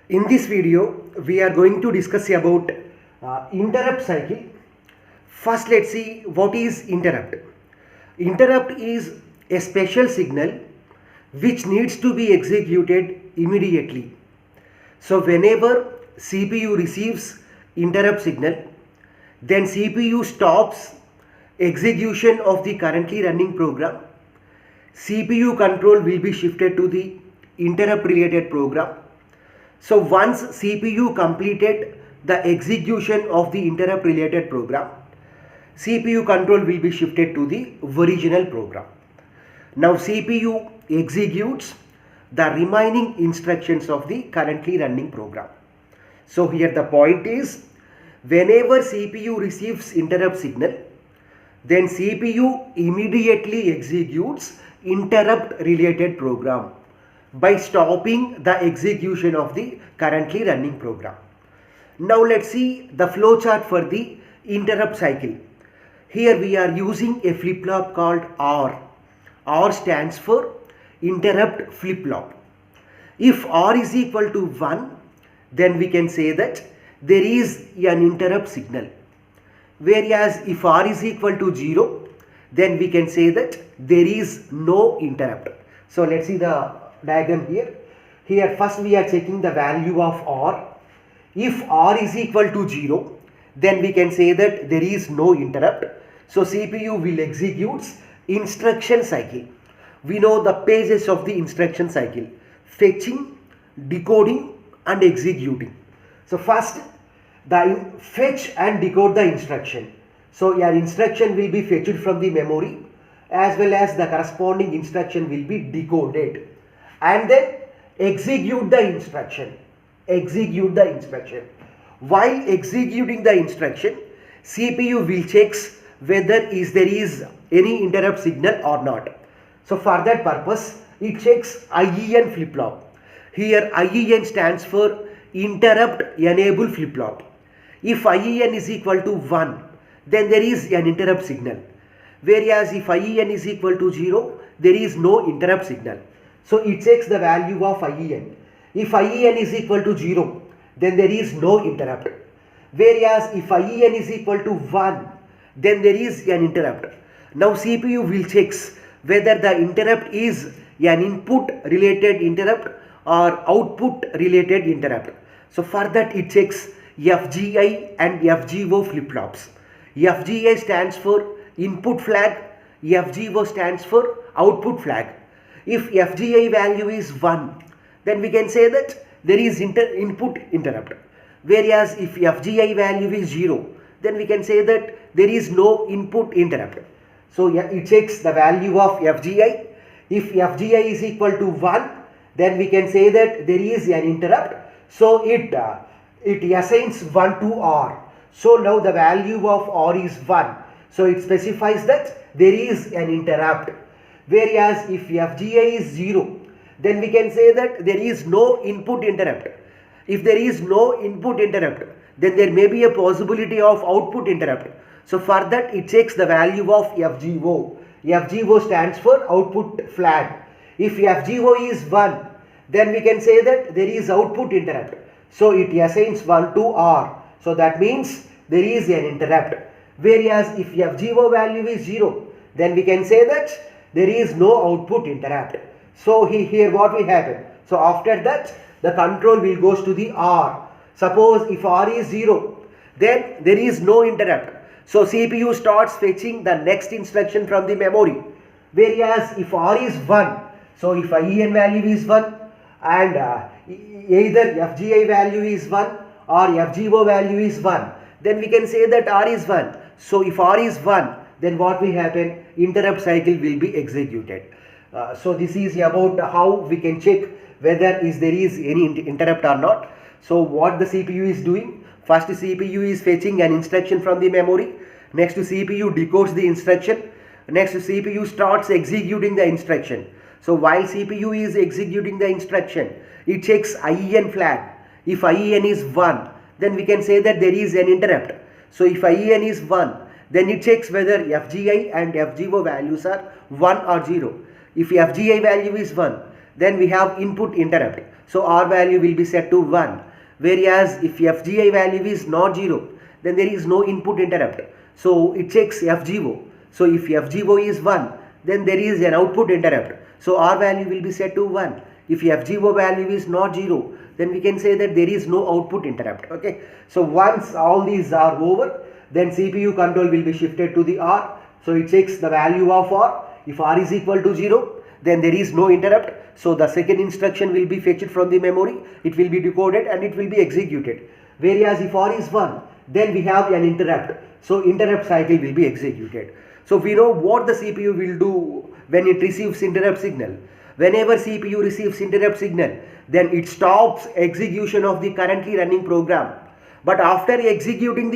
In this video, we are going to discuss about interrupt cycle. First, let's see what is interrupt. Interrupt is a special signal which needs to be executed immediately. So, whenever CPU receives interrupt signal, then CPU stops execution of the currently running program. CPU control will be shifted to the interrupt related program. So once CPU completed the execution of the interrupt related program, CPU control will be shifted to the original program. Now CPU executes the remaining instructions of the currently running program. So here the point is, whenever CPU receives interrupt signal, then CPU immediately executes interrupt related program by stopping the execution of the currently running program. Now let's see the flow chart for the interrupt cycle. Here we are using a flip-flop called OR. OR stands for interrupt flip-flop. If OR is equal to 1, then we can say that there is an interrupt signal. Whereas if R is equal to 0, then we can say that there is no interrupt. So let's see the diagram here. Here first we are checking the value of R. If R is equal to 0, then we can say that there is no interrupt. So CPU will execute instruction cycle. We know the phases of the instruction cycle: fetching, decoding and executing. So first the fetch and decode the instruction. So your instruction will be fetched from the memory as well as the corresponding instruction will be decoded, and then execute the instruction. While executing the instruction, CPU will check whether there is any interrupt signal or not. So for that purpose, it checks IEN flip-flop. Here IEN stands for interrupt enable flip-flop. If IEN is equal to 1, then there is an interrupt signal. Whereas if IEN is equal to 0, there is no interrupt signal. So it checks the value of IEN. If IEN is equal to 0, then there is no interrupt. Whereas if IEN is equal to 1, then there is an interrupt. Now CPU will check whether the interrupt is an input related interrupt or output related interrupt. So for that it checks FGI and FGO flip-flops. FGI stands for input flag, FGO stands for output flag. If FGI value is 1, then we can say that there is input interrupt. Whereas if FGI value is 0, then we can say that there is no input interrupt. So it checks the value of FGI. If FGI is equal to 1, then we can say that there is an interrupt. So it assigns 1 to R. So now the value of R is 1. So it specifies that there is an interrupt. Whereas if FGI is 0, then we can say that there is no input interrupt. If there is no input interrupt, then there may be a possibility of output interrupt. So for that it checks the value of FGO. FGO stands for output flag. If FGO is 1, then we can say that there is output interrupt. So it assigns 1 to R. So that means there is an interrupt. Whereas if FGO value is 0, then we can say that there is no output interrupt. So here what will happen? So after that the control will goes to the R. Suppose if R is 0, then there is no interrupt. So CPU starts fetching the next instruction from the memory. Whereas if R is 1, so if IEN value is 1 and either FGI value is 1 or FGO value is 1, then we can say that R is 1. So if R is 1, then what will happen? Interrupt cycle will be executed. So this is about how we can check whether there is any interrupt or not. So what the CPU is doing? First CPU is fetching an instruction from the memory. Next CPU decodes the instruction. Next CPU starts executing the instruction. So while CPU is executing the instruction, it checks IEN flag. If IEN is 1, then we can say that there is an interrupt. So if IEN is 1, then it checks whether FGI and FGO values are 1 or 0. If FGI value is 1, then we have input interrupt. So R value will be set to 1. Whereas if FGI value is not 0, then there is no input interrupt. So it checks FGO. So if FGO is 1, then there is an output interrupt. So R value will be set to 1. If FGO value is not 0, then we can say that there is no output interrupt. Okay. So once all these are over, then CPU control will be shifted to the R. So it checks the value of R. If R is equal to 0, then there is no interrupt. So the second instruction will be fetched from the memory. It will be decoded and it will be executed. Whereas if R is 1, then we have an interrupt. So interrupt cycle will be executed. So we know what the CPU will do when it receives interrupt signal. Whenever CPU receives interrupt signal, then it stops execution of the currently running program. But after executing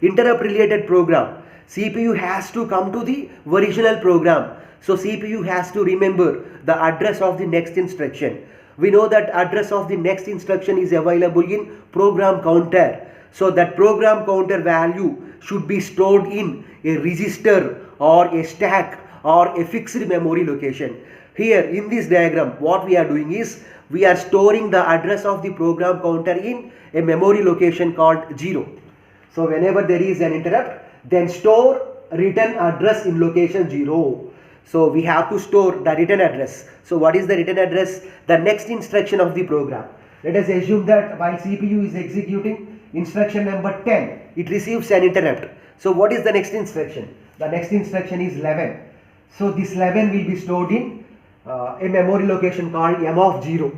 interrupt related program, CPU has to come to the original program. So CPU has to remember the address of the next instruction. We know that address of the next instruction is available in program counter. So that program counter value should be stored in a register or a stack or a fixed memory location. Here in this diagram, what we are doing is we are storing the address of the program counter in a memory location called 0. So whenever there is an interrupt, then store return address in location 0. So we have to store the return address. So what is the return address? The next instruction of the program. Let us assume that while CPU is executing instruction number 10, it receives an interrupt. So what is the next instruction? The next instruction is 11. So this 11 will be stored in a memory location called M of 0.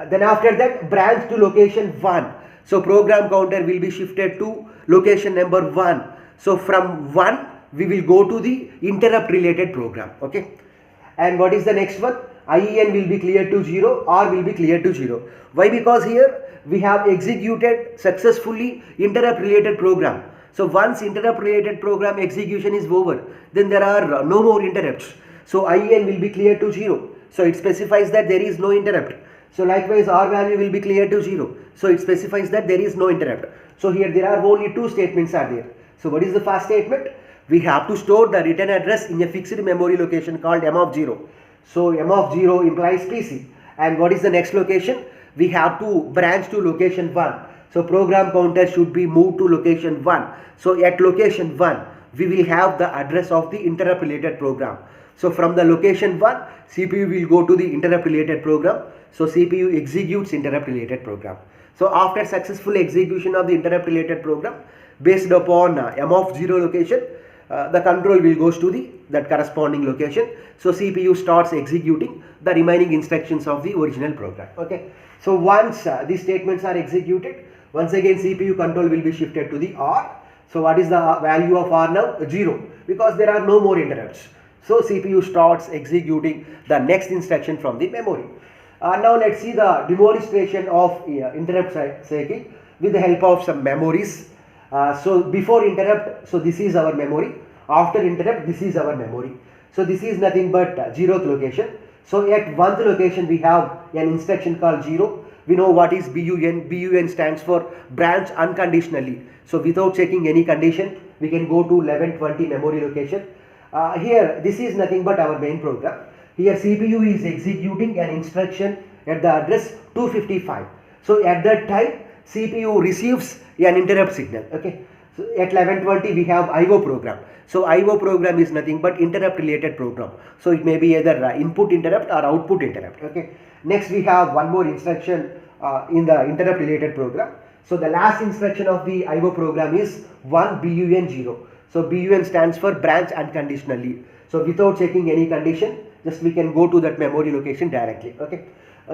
Then after that, branch to location 1. So program counter will be shifted to location number 1. So from 1 we will go to the interrupt related program. Okay. And what is the next one? IEN will be cleared to 0, R will be cleared to 0. Why? Because here we have executed successfully interrupt related program. So once interrupt related program execution is over, then there are no more interrupts. So IEN will be cleared to 0. So it specifies that there is no interrupt. So likewise R value will be cleared to 0. So it specifies that there is no interrupt. So here there are only two statements are there. So what is the first statement? We have to store the return address in a fixed memory location called M of 0. So M of 0 implies PC. And what is the next location? We have to branch to location 1. So program counter should be moved to location 1. So at location 1, we will have the address of the interrupt related program. So from the location 1, CPU will go to the interrupt related program. So CPU executes interrupt related program. So after successful execution of the interrupt related program, based upon M of 0 location, the control will goes to that corresponding location. So CPU starts executing the remaining instructions of the original program. Okay. So once these statements are executed, once again CPU control will be shifted to the R. So what is the value of R now? 0, because there are no more interrupts. So CPU starts executing the next instruction from the memory. Now let's see the demonstration of interrupt cycle with the help of some memories. So before interrupt, so this is our memory. After interrupt, this is our memory. So this is nothing but 0th location. So at 1th location we have an instruction called 0. We know what is BUN. BUN stands for branch unconditionally. So without checking any condition, we can go to 1120 memory location. Here this is nothing but our main program. Here CPU is executing an instruction at the address 255. So at that time CPU receives an interrupt signal. Okay. So at 1120 we have IO program. So IO program is nothing but interrupt related program. So it may be either input interrupt or output interrupt. Okay. Next we have one more instruction in the interrupt related program. So the last instruction of the IO program is 1 BUN 0. So BUN stands for branch unconditionally. So without checking any condition, just we can go to that memory location directly. Okay.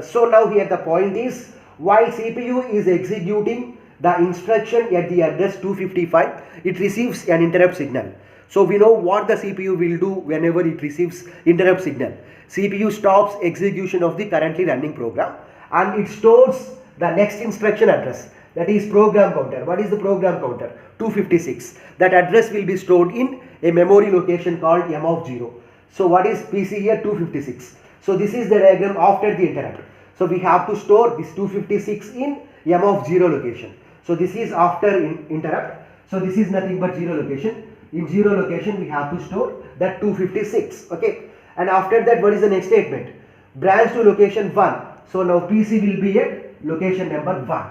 So now here the point is, while CPU is executing the instruction at the address 255, it receives an interrupt signal. So we know what the CPU will do whenever it receives interrupt signal. CPU stops execution of the currently running program and it stores the next instruction address, that is program counter. What is the program counter? 256. That address will be stored in a memory location called M of 0. So what is PC here? 256. So this is the diagram after the interrupt. So we have to store this 256 in M of 0 location. So this is after interrupt. So this is nothing but 0 location. In 0 location we have to store that 256. Okay. And after that, what is the next statement? branch to location 1. So now PC will be at location number 1.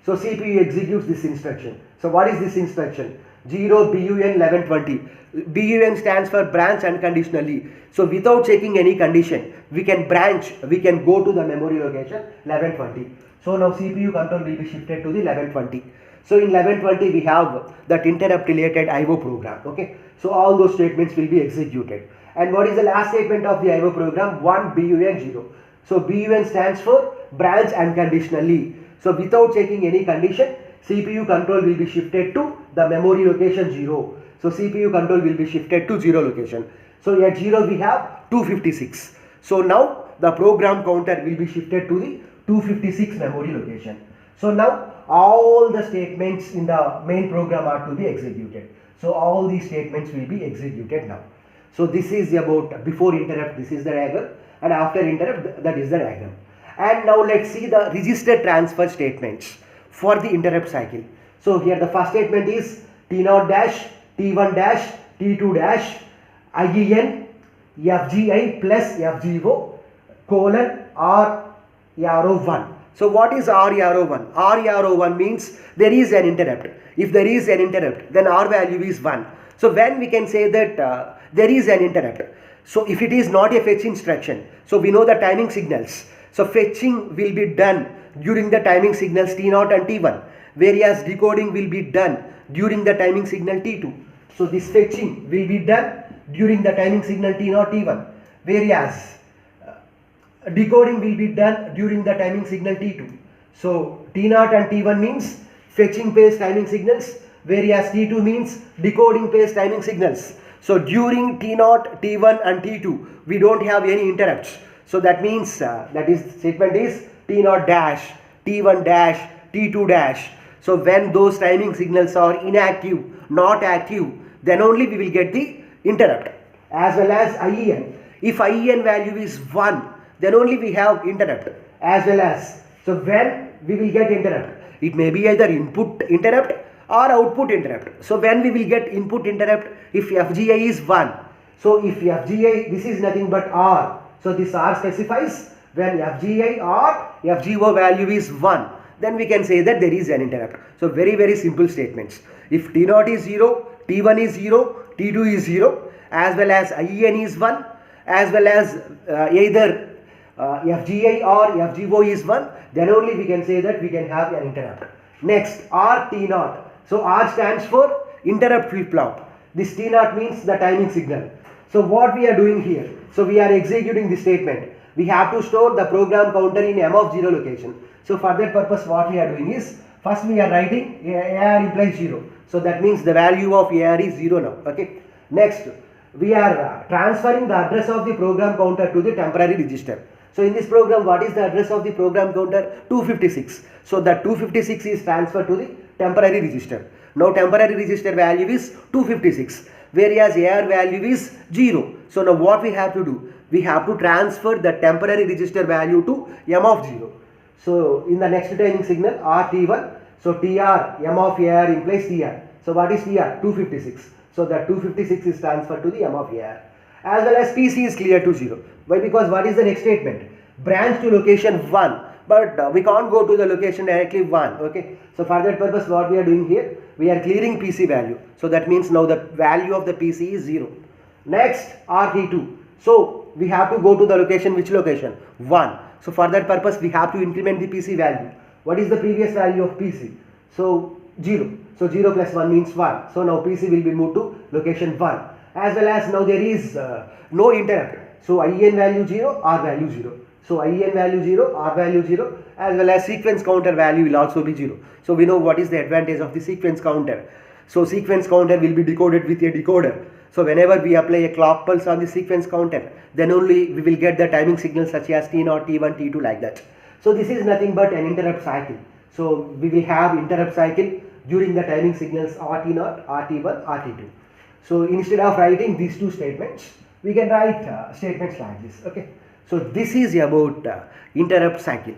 So CPU executes this instruction. So what is this instruction? 0 BUN 1120. BUN stands for branch unconditionally. So without checking any condition, we can go to the memory location 1120. So now CPU control will be shifted to the 1120. So in 1120 we have that interrupt related IO program. Okay. So all those statements will be executed. And what is the last statement of the IO program? 1 BUN 0. So BUN stands for branch unconditionally. So without checking any condition, CPU control will be shifted to the memory location 0. So CPU control will be shifted to 0 location. So at 0 we have 256. So now the program counter will be shifted to the 256 memory location. So now all the statements in the main program are to be executed. So all these statements will be executed now. So this is about before interrupt, this is the diagram, and after interrupt, that is the diagram. And now let's see the register transfer statements for the interrupt cycle. So here the first statement is T0 dash, T1 dash, T2 dash, IEN, FGI plus FGO, colon, R arrow 1. So what is R arrow 1? R arrow 1 means there is an interrupt. If there is an interrupt, then R value is 1. So when we can say that there is an interrupt. So if it is not a fetch instruction, so we know the timing signals. So fetching will be done during the timing signals T0 and T1, whereas decoding will be done during the timing signal T2. So this fetching will be done during the timing signal T0 T1, whereas decoding will be done during the timing signal T2. So T0 and T1 means fetching phase timing signals, whereas T2 means decoding phase timing signals. So during T0, T1 and T2 we don't have any interrupts. So that means statement is T0 dash, T1 dash, T2 dash. So when those timing signals are inactive, not active, then only we will get the interrupt. As well as IEN. If IEN value is 1, then only we have interrupt. As well as, so when we will get interrupt, it may be either input interrupt or output interrupt. So when we will get input interrupt, if FGI is 1, so if FGI, this is nothing but R. So this R specifies when FGI or FGO value is 1, then we can say that there is an interrupt. So very simple statements. If T0 is 0, T1 is 0, T2 is 0, as well as IEN is 1, as well as either FGI or FGO is 1, then only we can say that we can have an interrupt. Next, R T0. So R stands for interrupt flip-flop. This T0 means the timing signal. So what we are doing here? So we are executing this statement. We have to store the program counter in M of 0 location. So for that purpose what we are doing is, first we are writing AR implies 0. So that means the value of AR is 0 now. Okay. Next, we are transferring the address of the program counter to the temporary register. So in this program, what is the address of the program counter? 256. So the 256 is transferred to the temporary register. Now temporary register value is 256, whereas AR value is 0. So now what we have to do? We have to transfer the temporary register value to M of 0. So in the next timing signal RT1, so TR, M of AR implies TR. So what is TR? 256. So that 256 is transferred to the M of AR. As well as PC is clear to 0. Why? Because what is the next statement? Branch to location 1. But we can't go to the location directly 1. Okay. So for that purpose what we are doing here? We are clearing PC value. So that means now the value of the PC is 0. Next RT2. So we have to go to the location, which location? 1. So for that purpose we have to increment the PC value. What is the previous value of PC? So 0. So 0 plus 1 means 1. So now PC will be moved to location 1. As well as now there is no interrupt. So IEN value 0, R value 0. So IEN value 0, R value 0, as well as sequence counter value will also be 0. So we know what is the advantage of the sequence counter. So sequence counter will be decoded with a decoder. So whenever we apply a clock pulse on the sequence counter, then only we will get the timing signals such as T0, T1, T2 like that. So this is nothing but an interrupt cycle. So we will have interrupt cycle during the timing signals RT0, RT1, RT2. So instead of writing these two statements, we can write statements like this. Okay. So this is about interrupt cycle.